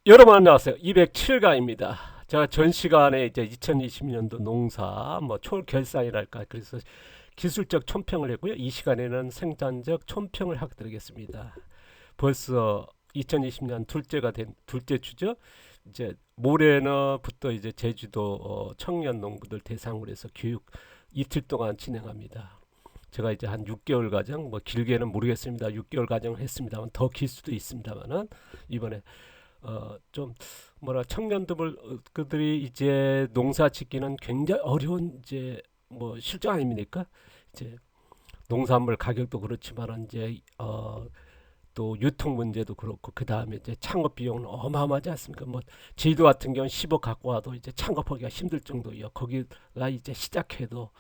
여러분 안녕하세요. 207가입니다. 제가 전 시간에 이제 2020년도 농사 뭐 초결산이랄까 그래서 기술적 촌평을 했고요. 이 시간에는 생산적 촌평을 하게 드리겠습니다. 벌써 2020년 둘째가 된 둘째 주죠. 이제 모레너부터 이제 제주도 청년 농부들 대상으로 해서 교육 이틀 동안 진행합니다. 제가 이제 한 6개월 과정, 뭐 길게는 모르겠습니다. 6개월 과정을 했습니다만 더 길 수도 있습니다만은 이번에 좀 뭐라 청년들 그들이 이제 농사 짓기는 굉장히 어려운 이제 뭐 실정 아닙니까? 이제 농산물 가격도 그렇지만 이제 또 유통 문제도 그렇고 그 다음에 이제 창업 비용은 어마어마하지 않습니까? 뭐 제주도 같은 경우는 10억 갖고 와도 이제 창업하기가 힘들 정도예요. 거기가 이제 시작해도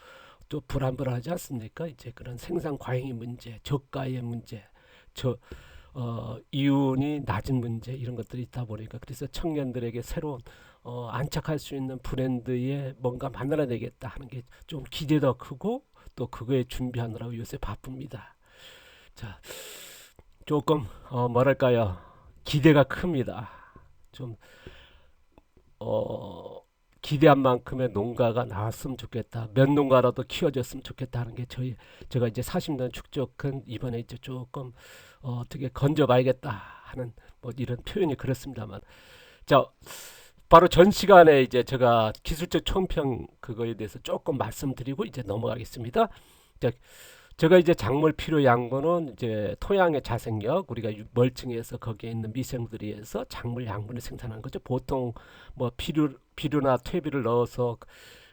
또 불안불안하지 않습니까? 이제 그런 생산 과잉의 문제, 저가의 문제, 저 이윤이 낮은 문제 이런 것들이 있다 보니까 그래서 청년들에게 새로운 안착할 수 있는 브랜드에 뭔가 만들어내겠다 하는 게 좀 기대도 크고 또 그거에 준비하느라고 요새 바쁩니다. 자, 조금 뭐랄까요 기대가 큽니다. 좀 어, 기대한 만큼의 농가가 나왔으면 좋겠다. 몇 농가라도 키워졌으면 좋겠다 하는 게 제가 이제 40년 축적한 이번에 이제 조금 어떻게 건져봐야겠다 하는 뭐 이런 표현이 그렇습니다만 자 바로 전 시간에 이제 제가 기술적 총평 그거에 대해서 조금 말씀드리고 이제 넘어가겠습니다. 자, 제가 이제 작물 필요 양분은 이제 토양의 자생력 우리가 멀칭해서 거기에 있는 미생물들에 의해서 작물 양분을 생산하는 거죠. 보통 뭐 비료나 퇴비를 넣어서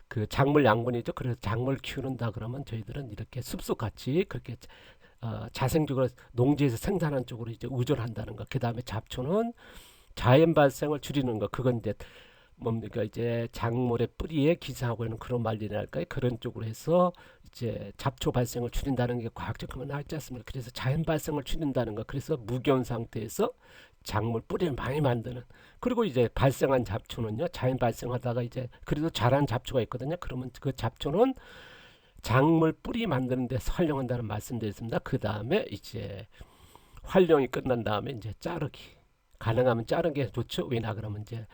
그 작물 양분이죠. 그래서 작물 키우는다 그러면 저희들은 이렇게 숲속같이 그렇게 자생적으로 농지에서 생산한 쪽으로 이제 의존한다는 거. 그 다음에 잡초는 자연 발생을 줄이는 거. 그건 이제 뭡니까 이제 작물의 뿌리에 기생하고 있는 그런 말이랄까요? 그런 쪽으로 해서 이제 잡초 발생을 줄인다는 게 과학적으로 나왔지 않습니까? 그래서 자연 발생을 줄인다는 거. 그래서 무견 상태에서 작물 뿌리를 많이 만드는. 그리고 이제 발생한 잡초는요. 자연 발생하다가 이제 그래도 자란 잡초가 있거든요. 그러면 그 잡초는 작물 뿌리 만드는 데 활용한다는 말씀드렸습니다. 그 다음에 이제 활용이 끝난 다음에 이제 자르기. 가능하면 자르는 게 좋죠. 왜냐 그러면 이제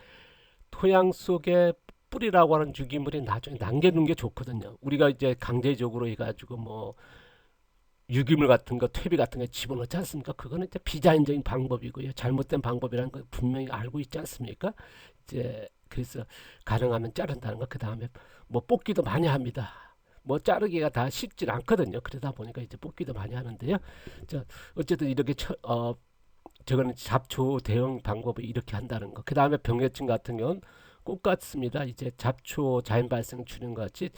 토양 속에 뿌리라고 하는 유기물이 나중에 남겨놓는 게 좋거든요. 우리가 이제 강제적으로 해가지고 뭐 유기물 같은 거, 퇴비 같은 거 집어넣지 않습니까? 그거는 이제 비자연적인 방법이고요. 잘못된 방법이라는 걸 분명히 알고 있지 않습니까? 이제 그래서 가능하면 자른다는 거. 그 다음에 뭐 뽑기도 많이 합니다. 뭐 자르기가 다 쉽지 않거든요. 그러다 보니까 이제 뽑기도 많이 하는데요. 자, 어쨌든 이렇게 저거는 잡초 대응 방법을 이렇게 한다는 거. 그 다음에 병해충 같은 경우는 똑같습니다. 이제 잡초 자연 발생 줄이는 것 같이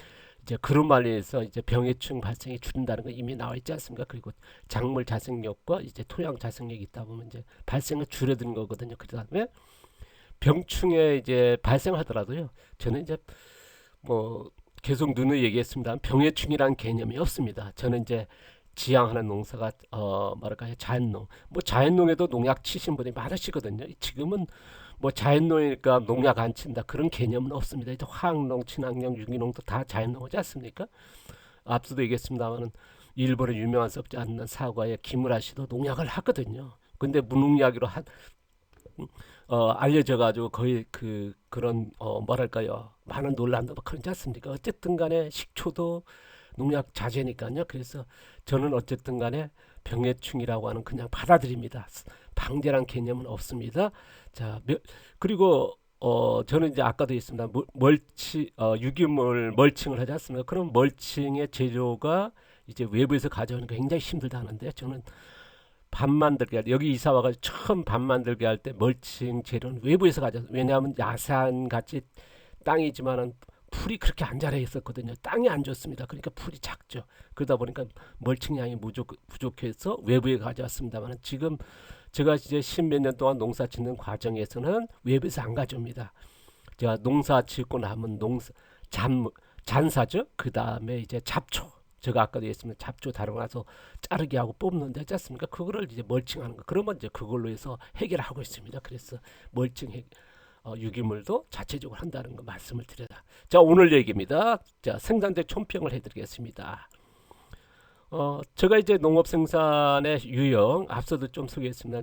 이제 그런 말에서 이제 병해충 발생이 줄인다는 거 이미 나와 있지 않습니까? 그리고 작물 자생력과 이제 토양 자생력이 있다 보면 이제 발생을 줄여드는 거거든요. 그 다음에 병충해 이제 발생하더라도요. 저는 이제 뭐 계속 누누이 얘기했습니다. 병해충이란 개념이 없습니다. 저는 이제 지향하는 농사가 뭐랄까요 자연농 뭐 자연농에도 농약 치신 분이 많으시거든요. 지금은 뭐 자연농이니까 농약 안 친다 그런 개념은 없습니다. 이제 화학농, 친환경, 유기농도 다 자연농이지 않습니까? 앞서도 얘기했습니다만은 일본의 유명한 썩지 않는 사과에 기무라 씨도 농약을 하거든요. 근데 무농약으로 알려져 가지고 거의 그런 뭐랄까요 많은 논란도 막 그러지 않습니까? 어쨌든 간에 식초도 농약 자재니까요. 그래서 저는 어쨌든 간에 병해충이라고 하는 그냥 받아들입니다. 방제란 개념은 없습니다. 자, 그리고 저는 이제 아까도 했습니다. 유기물 멀칭을 하지 않습니까? 그럼 멀칭의 재료가 이제 외부에서 가져오는 게 굉장히 힘들다 하는데 저는 밥 만들게 할 때, 여기 이사 와가지고 처음 밥 만들게 할 때 멀칭 재료는 외부에서 가져요. 왜냐하면 야산 같이 땅이지만은 풀이 그렇게 안 자라 있었거든요. 땅이 안 좋습니다. 그러니까 풀이 작죠. 그러다 보니까 멀칭량이 부족해서 외부에 가져왔습니다만 지금 제가 이제 십몇 년 동안 농사 짓는 과정에서는 외부에서 안 가져옵니다. 제가 농사 짓고 남은 잔사죠. 그 다음에 이제 잡초. 제가 아까도 얘기했습니다. 잡초 다루고 나서 자르게 하고 뽑는 데 있지 않습니까? 그거를 이제 멀칭하는 거. 그러면 이제 그걸로 해서 해결하고 있습니다. 그래서 유기물도 자체적으로 한다는 거 말씀을 드려라. 자, 오늘 얘기입니다. 자, 생산자 총평을 해드리겠습니다. 제가 이제 농업 생산의 유형 앞서도 좀 소개했습니다.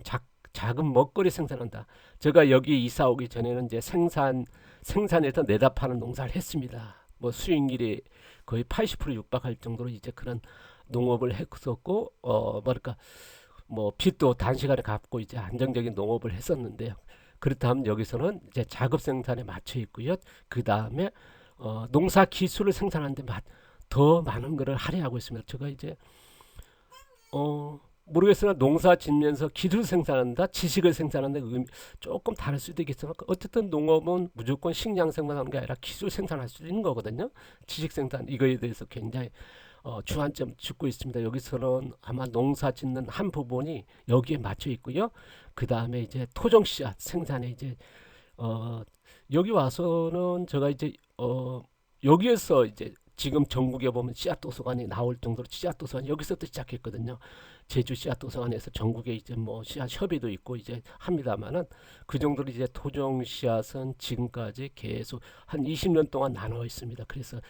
작은 먹거리 생산한다. 제가 여기 이사 오기 전에는 이제 생산해서 내다 파는 농사를 했습니다. 뭐 수익률이 거의 80% 육박할 정도로 이제 그런 농업을 했었고, 뭐랄까, 뭐 빚도 단시간에 갚고 이제 안정적인 농업을 했었는데요. 그렇다면 여기서는 이제 작업 생산에 맞춰 있고요. 그 다음에 농사 기술을 생산하는데 더 많은 거를 할애하고 있습니다. 제가 이제 모르겠으나 농사 짓면서 기술 생산한다, 지식을 생산한다 조금 다를 수도 있겠지만 어쨌든 농업은 무조건 식량 생산하는 게 아니라 기술 생산할 수 있는 거거든요. 지식 생산 이거에 대해서 굉장히 주안점 짓고 있습니다. 여기서는 아마 농사 짓는 한 부분이 여기에 맞춰 있고요. 그 다음에 이제 토종 씨앗 생산에 이제 여기 와서는 제가 이제 여기에서 이제 지금 전국에 보면 씨앗 도서관이 나올 정도로 씨앗 도서관 여기서부터 시작했거든요. 제주 씨앗 도서관에서 전국에 이제 뭐 씨앗 협의도 있고 이제 합니다만은 그 정도로 이제 토종 씨앗은 지금까지 계속 한 20년 동안 나눠 있습니다. 그래서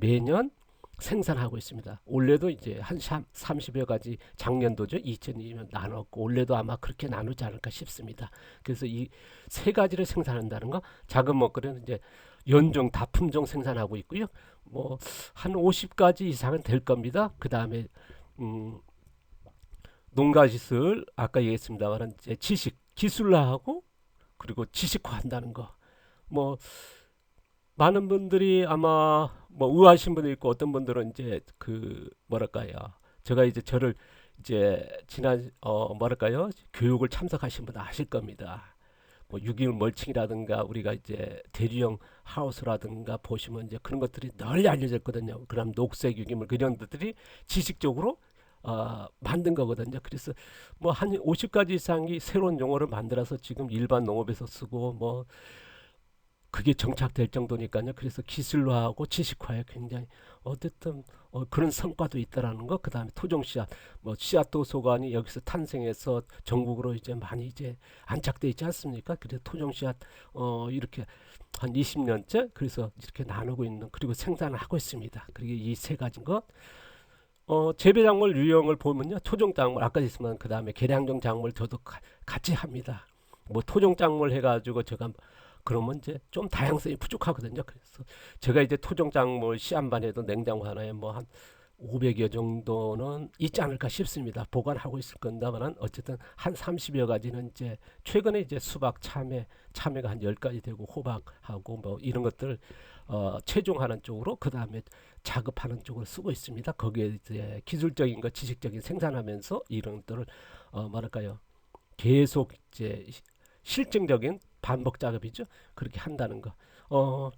매년 생산하고 있습니다. 올해도 이제 한 30여 가지 작년도죠. 2002년 나눴고 올해도 아마 그렇게 나누지 않을까 싶습니다. 그래서 이 세 가지를 생산한다는 거 작은 먹거리는 이제 연종 다품종 생산하고 있고요. 뭐 한 50가지 이상은 될 겁니다. 그 다음에 농가짓을 아까 얘기했습니다만 이제 지식 기술화하고 그리고 지식화한다는 거. 뭐 많은 분들이 아마 뭐 의아하신 분도 있고 어떤 분들은 이제 그 뭐랄까요. 제가 이제 저를 이제 지난 뭐랄까요 교육을 참석하신 분 아실 겁니다. 뭐 유기물 멀칭이라든가 우리가 이제 대류형 하우스라든가 보시면 이제 그런 것들이 널리 알려졌거든요. 그럼 녹색 유기물 그런 것들이 지식적으로 만든 거거든요. 그래서 뭐 한 50가지 이상이 새로운 용어를 만들어서 지금 일반 농업에서 쓰고 뭐 그게 정착될 정도니까요. 그래서 기술화하고 지식화에 굉장히 어쨌든 그런 성과도 있다라는 거. 그다음에 토종 씨앗, 뭐 씨앗 도서관이 여기서 탄생해서 전국으로 이제 많이 이제 안착돼 있지 않습니까? 그래서 토종 씨앗 이렇게 한 20년째 그래서 이렇게 나누고 있는 그리고 생산을 하고 있습니다. 그리고 이 세 가지 것. 재배 작물 유형을 보면요. 토종 작물 아까 있으면 그 다음에 계량종 작물 저도 같이 합니다. 뭐 토종 작물 해가지고 제가 그러면 이제 좀 다양성이 부족하거든요. 그래서 제가 이제 토종 작물 씨앗만 해도 냉장고 하나에 뭐 한 500여 정도는 있지 않을까 싶습니다. 보관하고 있을 건다만 어쨌든 한 30여 가지는 이제 최근에 이제 수박, 참외가 한 10가지 되고 호박하고 뭐 이런 것들 최종하는 쪽으로 그 다음에 작업하는 쪽으로 쓰고 있습니다. 거기에 이제 기술적인 거, 지식적인 생산하면서 이런 것들을 뭐랄까요, 계속 이제 실증적인 반복 작업이죠. 그렇게 한다는 거.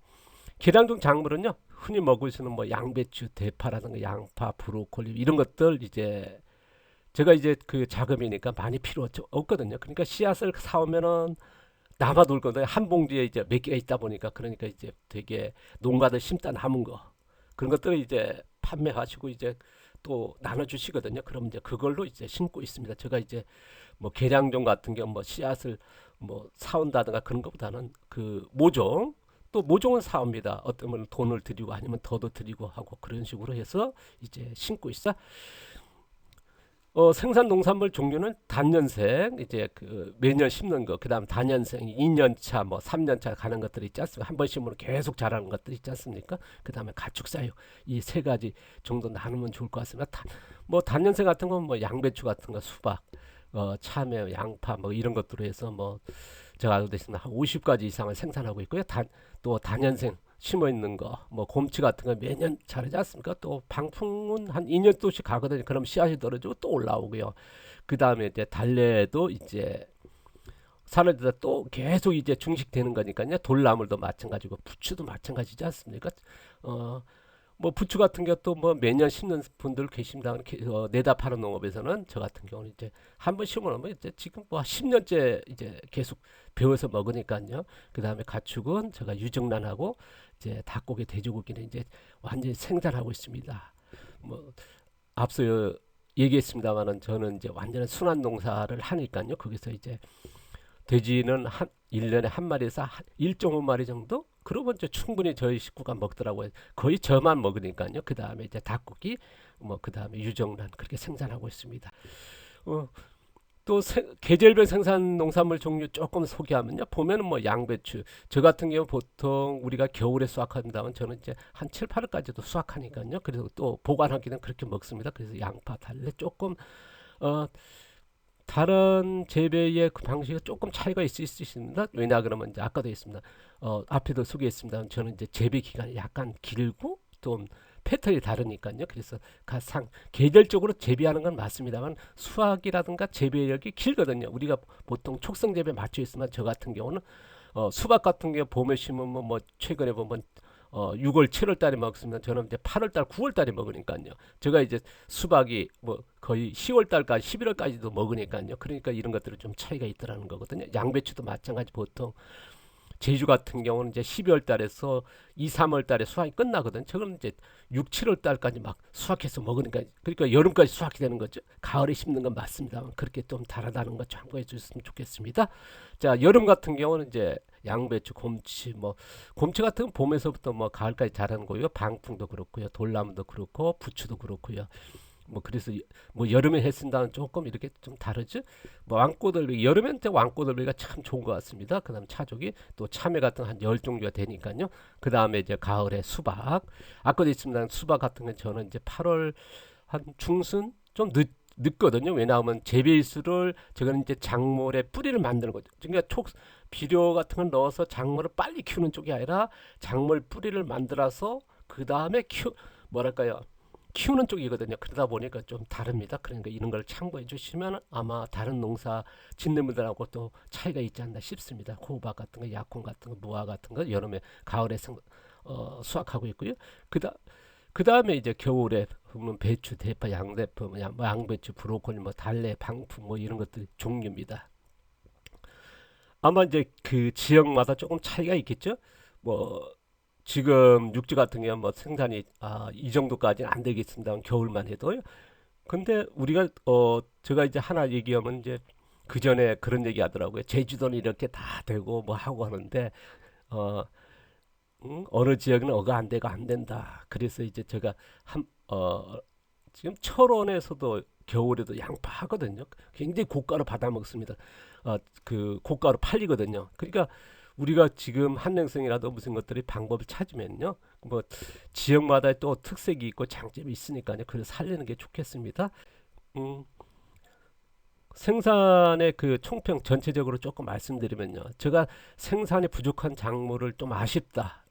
계량종 작물은요, 흔히 먹을 수 있는 뭐 양배추, 대파라든가 양파, 브로콜리 이런 것들 이제 제가 이제 그 작업이니까 많이 필요 없거든요. 그러니까 씨앗을 사오면은 남아돌 건데 한 봉지에 이제 몇 개가 있다 보니까 그러니까 이제 되게 농가들 심다 남은 거 그런 것들을 이제 판매하시고 이제 또 나눠주시거든요. 그럼 이제 그걸로 이제 심고 있습니다. 제가 이제 뭐 계량종 같은 경우 뭐 씨앗을 뭐 사온다든가 그런 것보다는 그 모종 또 모종은 사옵니다. 어떤 분은 돈을 드리고 아니면 더도 드리고 하고 그런 식으로 해서 이제 심고 있어. 생산 농산물 종류는 단연생 이제 그 매년 심는 거, 그다음 단연생 2년차 뭐 3년차 가는 것들이 있지 않습니까? 한 번 심으면 계속 자라는 것들이 있지 않습니까? 그다음에 가축사육 이 세 가지 정도 나누면 좋을 것 같습니다. 뭐 단연생 같은 건 뭐 양배추 같은 거, 수박, 참외, 양파 뭐 이런 것들로 해서 뭐 제가 알고 있습니다. 한 50가지 이상을 생산하고 있고요. 또 단연생 심어 있는 거, 뭐 곰치 같은 거 매년 자라지 않습니까? 또 방풍은 한 2년 또씩 가거든요. 그럼 씨앗이 떨어지고 또 올라오고요. 그 다음에 이제 달래도 이제 산을 들다 또 계속 이제 중식되는 거니까요. 돌나물도 마찬가지고 부추도 마찬가지지 않습니까? 뭐 부추 같은 것도 뭐 매년 심는 분들 계십니다. 내다 파는 농업에서는 저 같은 경우는 이제 한 번 심어놓으면 이제 지금 뭐 10년째 이제 계속 배워서 먹으니까요. 그 다음에 가축은 제가 유정란하고 이제 닭고기, 돼지고기는 이제 완전히 생산하고 있습니다. 뭐 앞서 얘기했습니다만은 저는 이제 완전히 순환 농사를 하니까요. 거기서 이제 돼지는 한 1년에 한 마리에서 한 1.5마리 정도? 그러면 이제 충분히 저희 식구가 먹더라고요. 거의 저만 먹으니까요. 그 다음에 이제 닭고기, 뭐 그 다음에 유정란 그렇게 생산하고 있습니다. 어, 또 계절별 생산 농산물 종류 조금 소개하면요. 보면은 뭐 양배추. 저 같은 경우 보통 우리가 겨울에 수확한다면 저는 이제 한 7, 8월까지도 수확하니까요. 그래서 또 보관하기는 그렇게 먹습니다. 그래서 양파, 달래 조금 어 다른 재배의 그 방식이 조금 차이가 있을 수 있습니다. 왜냐 그러면 이제 아까도 했습니다. 앞에도 소개했습니다. 저는 이제 재배 기간이 약간 길고 좀 패턴이 다르니까요. 그래서 가상 계절적으로 재배하는 건 맞습니다만 수확이라든가 재배력이 길거든요. 우리가 보통 촉성 재배 맞춰 있으면 저 같은 경우는 수박 같은 경우 봄에 심으면 뭐 최근에 보면 6월, 7월 달에 먹습니다. 저는 이제 8월 달, 9월 달에 먹으니까요. 제가 이제 수박이 뭐 거의 10월 달까지, 11월까지도 먹으니까요. 그러니까 이런 것들은 좀 차이가 있더라는 거거든요. 양배추도 마찬가지 보통 제주 같은 경우는 이제 12월 달에서 2, 3월 달에 수확이 끝나거든. 저건 이제 6, 7월 달까지 막 수확해서 먹으니까 그러니까 여름까지 수확이 되는 거죠. 가을에 심는 건 맞습니다만 그렇게 좀 다르다는 거 참고해 주셨으면 좋겠습니다. 자, 여름 같은 경우는 이제 양배추, 곰치 뭐 곰치 같은 건 봄에서부터 뭐 가을까지 자라는 거고요. 방풍도 그렇고요. 돌나무도 그렇고 부추도 그렇고요. 뭐 그래서 뭐 여름에 했쓴다는 조금 이렇게 좀 다르죠. 뭐 왕꼬들비 여름엔 때 왕꼬들비가 참 좋은 것 같습니다. 그다음 차조기 또 참외 같은 한 10종류가 되니까요. 그다음에 이제 가을에 수박 아까도 있습니다. 수박 같은 건 저는 이제 8월 한 중순 좀 늦거든요. 왜냐하면 재배일수를 저거는 이제 작물의 뿌리를 만드는 거죠. 그러니까 비료 같은 걸 넣어서 작물을 빨리 키우는 쪽이 아니라 작물 뿌리를 만들어서 그 다음에 뭐랄까요? 키우는 쪽이거든요. 그러다 보니까 좀 다릅니다. 그러니까 이런 걸 참고해 주시면 아마 다른 농사 짓는 분들하고 또 차이가 있지 않나 싶습니다. 호박 같은 거, 약혼 같은 거, 무화 같은 거 여름에 가을에 수확하고 있고요. 그다 그다음에 이제 겨울에 보면 배추, 대파, 양대파, 뭐 양배추, 브로콜리, 뭐 달래, 방풍 뭐 이런 것들 종류입니다. 아마 이제 그 지역마다 조금 차이가 있겠죠. 뭐 지금 육지 같은 경우는 뭐 생산이 이 정도까지는 안 되겠습니다. 겨울만 해도요. 근데 우리가 제가 이제 하나 얘기하면 이제 그 전에 그런 얘기 하더라고요. 제주도는 이렇게 다 되고 뭐 하고 하는데 어 어느 지역은 어가 안 되고 안 된다. 그래서 이제 제가 지금 철원에서도 겨울에도 양파 하거든요. 굉장히 고가로 받아 먹습니다. 그 고가로 팔리거든요. 그러니까 우리가 지금 한랭성이라도 무슨 것들이 방법을 찾으면요. 뭐 지역마다 또 특색이 있고 장점이 있으니까요. 그걸 살리는 게 좋겠습니다. 음, 생산의 그 총평 전체적으로 조금 말씀드리면요. 제가 생산이 부족한 작물을 좀 아쉽다.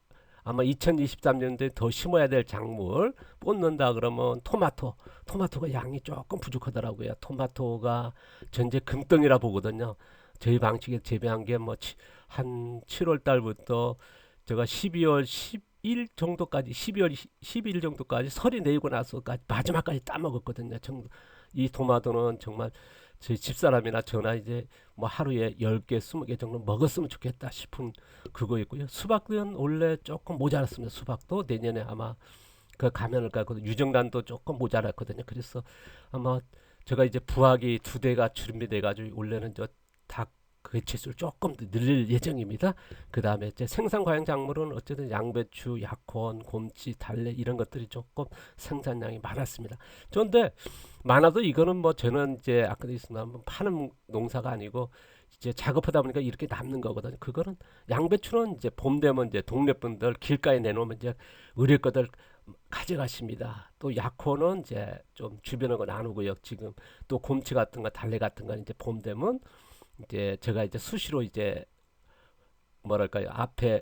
아마 2023년도에 더 심어야 될 작물 뽑는다 그러면 토마토가 양이 조금 부족하더라고요. 토마토가 전제 금덩이라 보거든요. 저희 방식에 재배한 게 뭐 한 7월 달부터 제가 12월 10일 정도까지 12월 12일 정도까지 설이 내리고 나서까지 마지막까지 따먹었거든요. 이 토마토는 정말 제 집사람이나 저나 이제 뭐 하루에 10개, 20개 정도 먹었으면 좋겠다 싶은 그거였고요. 수박은 원래 조금 모자랐습니다. 수박도 내년에 아마 그 가면을 가고 유정단도 조금 모자랐거든요. 그래서 아마 제가 이제 부화기 2대가 준비돼 가지고 원래는 저닭 개체수를 조금 더 늘릴 예정입니다. 그 다음에 이제 생산 과형 작물은 어쨌든 양배추, 약혼, 곰치, 달래 이런 것들이 조금 생산량이 많았습니다. 그런데 많아도 이거는 뭐 저는 이제 아까도 있었나 파는 농사가 아니고 이제 작업하다 보니까 이렇게 남는 거거든요. 그거는 양배추는 이제 봄 되면 이제 동네 분들 길가에 내놓으면 이제 의뢰 거들 가져가십니다. 또 약혼은 이제 좀 주변하고 나누고요. 지금 또 곰치 같은 거, 달래 같은 건 이제 봄 되면 이제 제가 이제 수시로 이제 뭐랄까요 앞에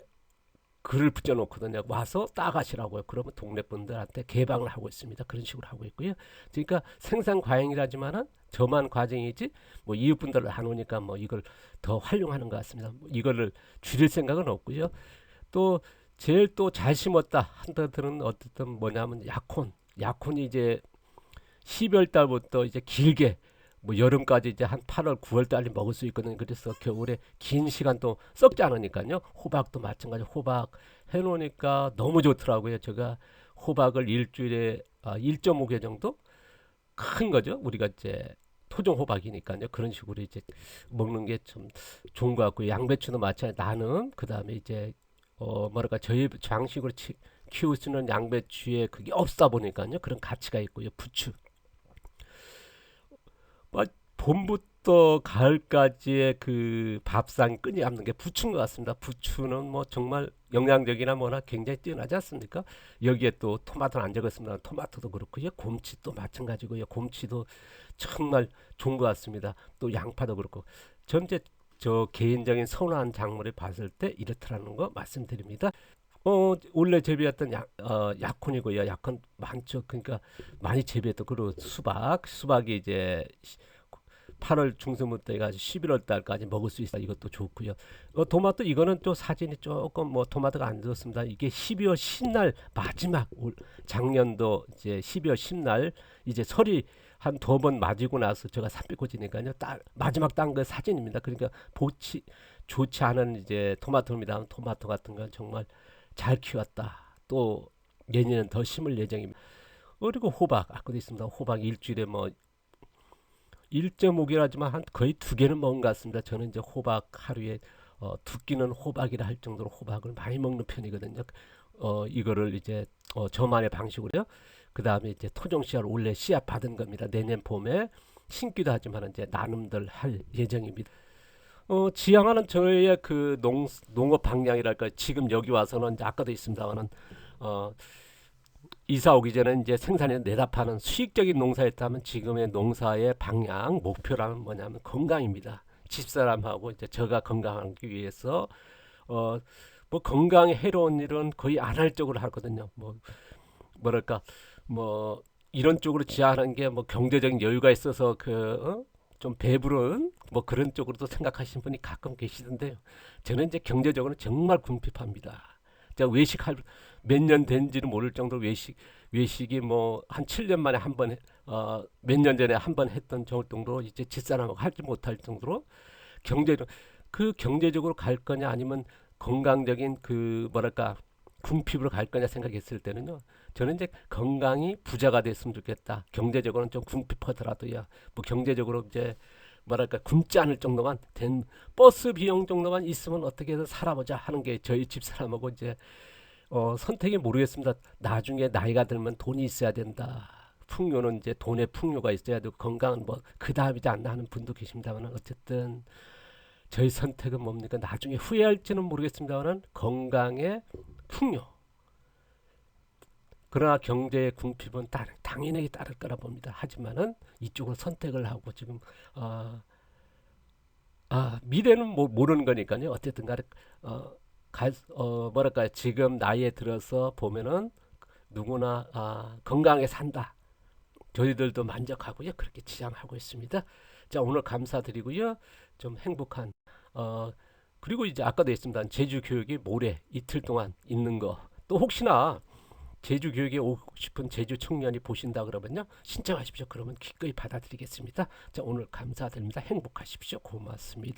글을 붙여놓거든요. 와서 따가시라고요. 그러면 동네 분들한테 개방을 하고 있습니다. 그런 식으로 하고 있고요. 그러니까 생산 과잉이라지만은 저만 과정이지 뭐 이웃분들을 안 오니까 뭐 이걸 더 활용하는 것 같습니다. 뭐 이거를 줄일 생각은 없고요. 또 제일 또 잘 심었다 한들은 어쨌든 뭐냐면 약혼이 이제 12월 달부터 이제 길게 뭐 여름까지 이제 한 8월, 9월 달에 먹을 수 있거든요. 그래서 겨울에 긴 시간 또 썩지 않으니까요. 호박도 마찬가지. 호박 해놓으니까 너무 좋더라고요. 제가 호박을 일주일에 1.5개 정도 큰 거죠. 우리가 이제 토종 호박이니까요. 그런 식으로 이제 먹는 게 좀 좋은 것 같고요. 양배추도 마찬가지. 나는 그 다음에 이제 뭐랄까 저희 장식으로 키울 수 있는 양배추에 그게 없다 보니까요. 그런 가치가 있고요. 부추. 뭐 봄부 또 가을까지의 그 밥상 끈이 잡는 게 부추인 것 같습니다. 부추는 뭐 정말 영양적이나 뭐나 굉장히 뛰어나지 않습니까? 여기에 또 토마토는 안 적었습니다. 토마토도 그렇고요. 곰치 또 마찬가지고요. 곰치도 정말 좋은 것 같습니다. 또 양파도 그렇고. 전 이제 저 개인적인 선호한 작물을 봤을 때 이렇더라는 거 말씀드립니다. 원래 재배했던 약혼이고요. 약혼 많죠. 그러니까 많이 재배했던 그리고 수박이 이제 8월 중순부터 해가지고 11월 달까지 먹을 수 있어. 이것도 좋고요. 토마토 이거는 또 사진이 조금 뭐 토마토가 안 좋습니다. 이게 12월 10날 마지막 작년도 이제 12월 10날 이제 설이 한 두 번 맞이고 나서 제가 산비꽃이니까요. 마지막 딴 거 사진입니다. 그러니까 보치 좋지 않은 이제 토마토입니다. 토마토 같은 건 정말 잘 키웠다. 또 내년엔 더 심을 예정입니다. 그리고 호박 아까도 있습니다. 호박 일주일에 뭐 1.5개라지만 한 거의 2개는 먹은 것 같습니다. 저는 이제 호박 하루에 2끼는 호박이라 할 정도로 호박을 많이 먹는 편이거든요. 이거를 이제 저만의 방식으로요. 그 다음에 이제 토종 씨앗 원래 씨앗 받은 겁니다. 내년 봄에 심기도 하지만 이제 나눔들 할 예정입니다. 지향하는 저의 그 농업 방향이랄까 지금 여기 와서는 이제 아까도 있습니다만은 어, 이사 오기 전에 이제 생산에 내다파는 수익적인 농사였다면 지금의 농사의 방향 목표라는 뭐냐면 건강입니다. 집사람하고 이제 저가 건강하기 위해서 어, 뭐 건강에 해로운 일은 거의 안 할 쪽으로 하거든요. 뭐 뭐랄까 뭐 이런 쪽으로 지향하는 게 뭐 경제적인 여유가 있어서 좀 배부른 뭐 그런 쪽으로도 생각하시는 분이 가끔 계시던데요. 저는 이제 경제적으로 정말 궁핍합니다. 제가 외식할 몇 년 된지는 모를 정도로 외식이 뭐 한 7년 만에 한 번, 몇 년 전에 한 번 했던 정도로 이제 집사람하고 하지 못할 정도로 경제적 그 경제적으로 갈 거냐 아니면 건강적인 그 뭐랄까 궁핍으로 갈 거냐 생각했을 때는요. 저는 이제 건강이 부자가 됐으면 좋겠다. 경제적으로는 좀 궁핍하더라도요. 뭐 경제적으로 이제 뭐랄까 굶지 않을 정도만 된 버스 비용 정도만 있으면 어떻게든 살아보자 하는 게 저희 집사람하고 이제 선택이 모르겠습니다. 나중에 나이가 들면 돈이 있어야 된다. 풍요는 이제 돈의 풍요가 있어야 되고 건강은 뭐 그 다음이지 않나 하는 분도 계십니다만 어쨌든 저희 선택은 뭡니까? 나중에 후회할지는 모르겠습니다만 건강의 풍요. 그러나 경제의 궁핍은 당연히 따를 거라 봅니다. 하지만은 이쪽을 선택을 하고 지금 어, 미래는 모르는 거니까요. 어쨌든 간에 뭐랄까요? 지금 나이에 들어서 보면은 누구나 건강하게 산다. 저희들도 만족하고요. 그렇게 지향하고 있습니다. 자, 오늘 감사드리고요. 좀 행복한 그리고 이제 아까도 했습니다. 제주 교육이 모레 이틀 동안 있는 거. 또 혹시나 제주 교육에 오고 싶은 제주 청년이 보신다 그러면요. 신청하십시오. 그러면 기꺼이 받아드리겠습니다. 자, 오늘 감사드립니다. 행복하십시오. 고맙습니다.